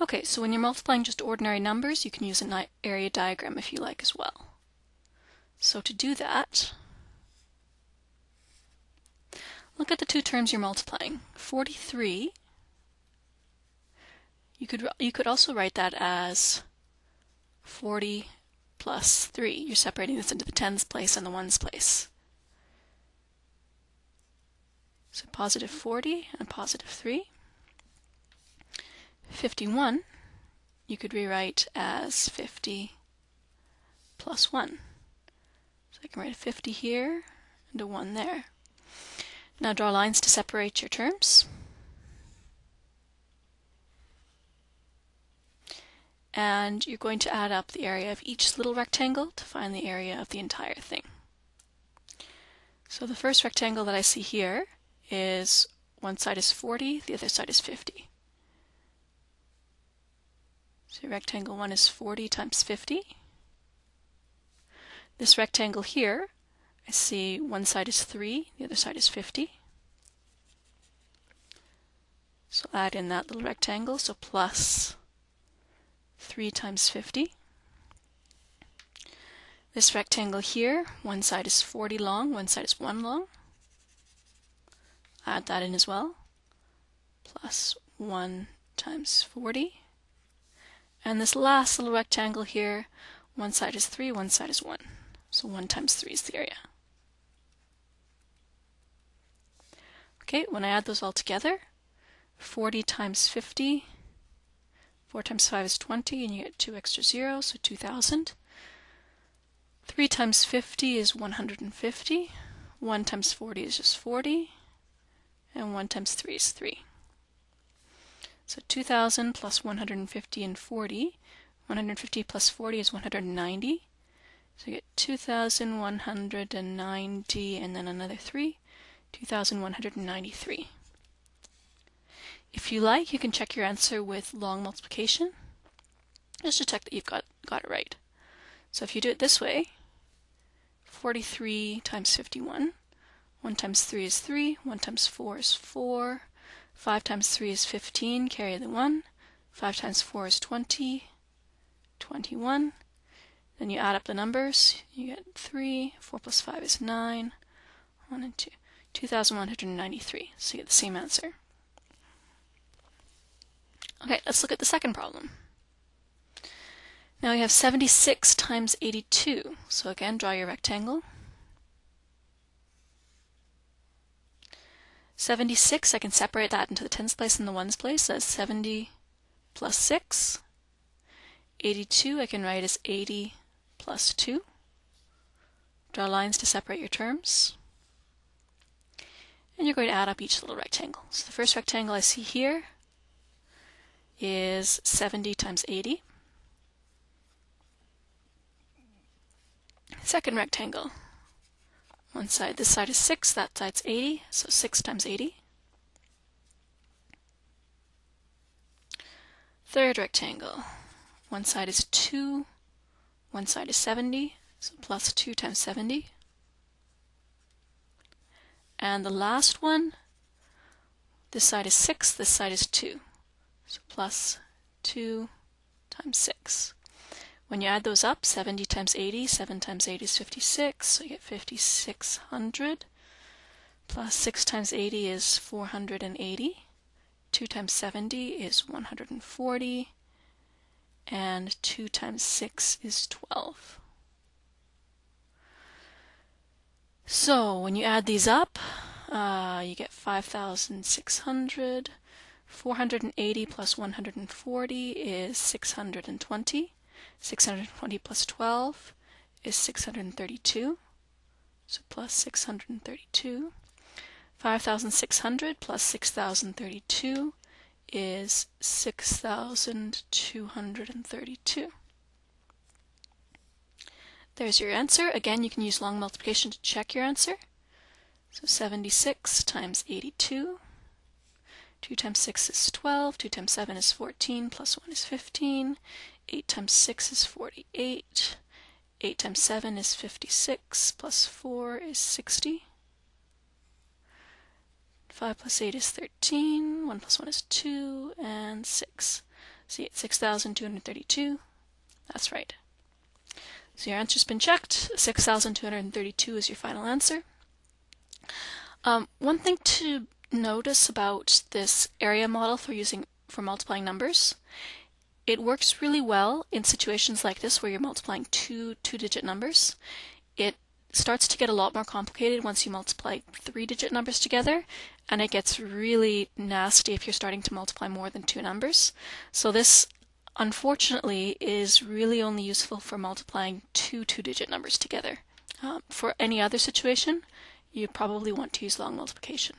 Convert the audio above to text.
Okay, so when you're multiplying just ordinary numbers, you can use an area diagram if you like as well. So to do that, look at the two terms you're multiplying. 43, you could also write that as 40 plus 3. You're separating this into the tens place and the ones place. So positive 40 and positive 3. 51, you could rewrite as 50 plus 1. So I can write a 50 here and a 1 there. Now draw lines to separate your terms. And you're going to add up the area of each little rectangle to find the area of the entire thing. So the first rectangle that I see here is one side is 40, the other side is 50. So rectangle 1 is 40 times 50. This rectangle here, I see one side is 3, the other side is 50. So add in that little rectangle, so plus 3 times 50. This rectangle here, one side is 40 long, one side is 1 long. Add that in as well, plus 1 times 40. And this last little rectangle here, one side is 3, one side is 1. So 1 times 3 is the area. Okay, when I add those all together, 40 times 50, 4 times 5 is 20, and you get 2 extra zeros, so 2,000. 3 times 50 is 150. 1 times 40 is just 40. And 1 times 3 is 3. So 2,000 plus 150 and 40. 150 plus 40 is 190. So you get 2,190 and then another 3. 2,193. If you like, you can check your answer with long multiplication, just to check that you've got it right. So if you do it this way, 43 times 51, 1 times 3 is 3, 1 times 4 is 4, 5 times 3 is 15, carry the 1, 5 times 4 is 20, 21. Then you add up the numbers, you get 3, 4 plus 5 is 9, 1 and 2, 2,193. So you get the same answer. Okay, let's look at the second problem. Now we have 76 times 82. So again, draw your rectangle. 76, I can separate that into the tens place and the ones place. That's 70 plus 6. 82, I can write as 80 plus 2. Draw lines to separate your terms. And you're going to add up each little rectangle. So the first rectangle I see here is 70 times 80. Second rectangle, one side, this side is 6, that side's 80, so 6 times 80. Third rectangle, one side is 2, one side is 70, so plus 2 times 70. And the last one, this side is 6, this side is 2. So plus 2 times 6. When you add those up, 70 times 80, 7 times 80 is 56, so you get 5,600. Plus 6 times 80 is 480. 2 times 70 is 140. And 2 times 6 is 12. So when you add these up, you get 5,600. 480 plus 140 is 620. 620 plus 12 is 632. So plus 632. 5,600 plus 6,032 is 6,232. There's your answer. Again, you can use long multiplication to check your answer. So 76 times 82. 2 times 6 is 12, 2 times 7 is 14, plus 1 is 15, 8 times 6 is 48, 8 times 7 is 56, plus 4 is 60, 5 plus 8 is 13, 1 plus 1 is 2, and 6. See, it's 6,232. That's right. So your answer's been checked. 6,232 is your final answer. One thing to notice about this area model for multiplying numbers, it works really well in situations like this where you're multiplying two-digit numbers. It starts to get a lot more complicated once you multiply three-digit numbers together, and it gets really nasty if you're starting to multiply more than two numbers. So this, unfortunately, is really only useful for multiplying two-digit numbers together. For any other situation, you probably want to use long multiplication.